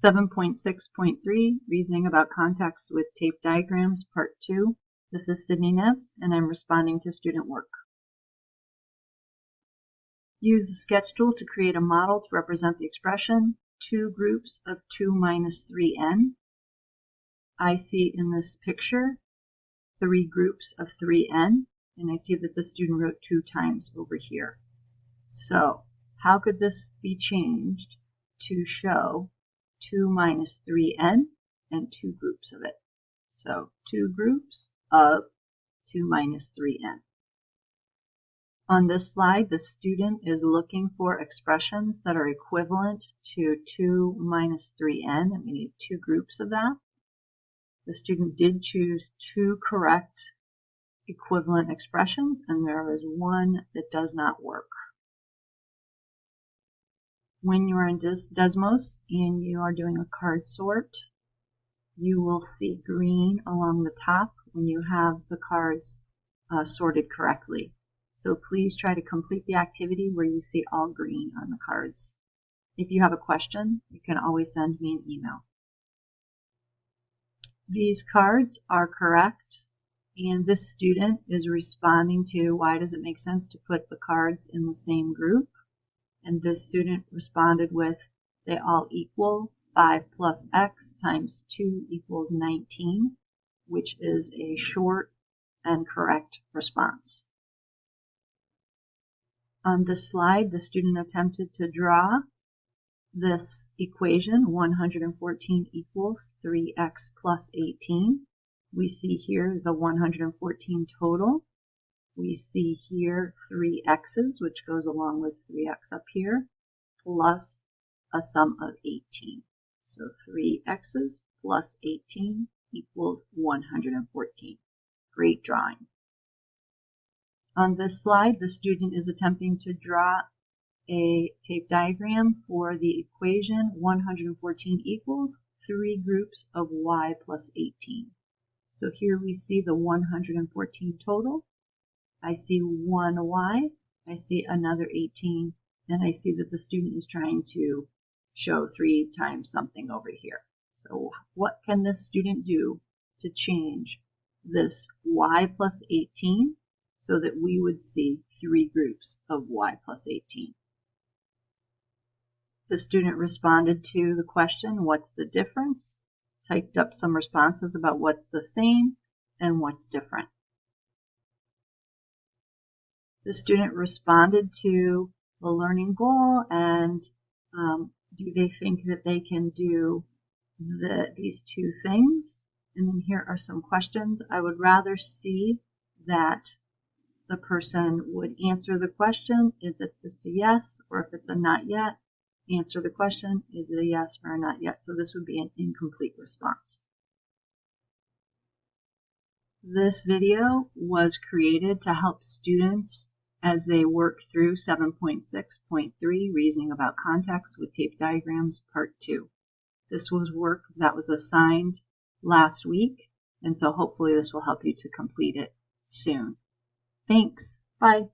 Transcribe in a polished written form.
7.6.3, Reasoning about Context with Tape Diagrams, Part 2. This is Sydney Neves, and I'm responding to student work. Use the sketch tool to create a model to represent the expression 2 groups of 2 minus 3n. I see in this picture 3 groups of 3n, and I see that the student wrote 2 times over here. So, how could this be changed to show 2 minus 3n and 2 groups of it? So 2 groups of 2 minus 3n. On this slide, the student is looking for expressions that are equivalent to 2 minus 3n, and we need 2 groups of that. The student did choose 2 correct equivalent expressions, and there is one that does not work. When you are in Desmos and you are doing a card sort, you will see green along the top when you have the cards sorted correctly. So please try to complete the activity where you see all green on the cards. If you have a question, you can always send me an email. These cards are correct, and this student is responding to why does it make sense to put the cards in the same group. And this student responded with, they all equal 5 plus x times 2 equals 19, which is a short and correct response. On this slide, the student attempted to draw this equation, 114 equals 3x plus 18. We see here the 114 total. We see here 3 x's, which goes along with 3x up here, plus a sum of 18. So 3 x's plus 18 equals 114. Great drawing. On this slide, the student is attempting to draw a tape diagram for the equation 114 equals 3 groups of y plus 18. So here we see the 114 total. I see 1y, I see another 18, and I see that the student is trying to show 3 times something over here. So what can this student do to change this y plus 18 so that we would see 3 groups of y plus 18? The student responded to the question, what's the difference? Typed up some responses about what's the same and what's different. The student responded to the learning goal and do they think that they can do these 2 things? And then here are some questions. I would rather see that the person would answer the question, is this a yes, or if it's a not yet, answer the question, is it a yes or a not yet? So this would be an incomplete response. This video was created to help students as they work through 7.6.3, Reasoning about Context with Tape Diagrams, Part 2. This was work that was assigned last week, and so hopefully this will help you to complete it soon. Thanks. Bye.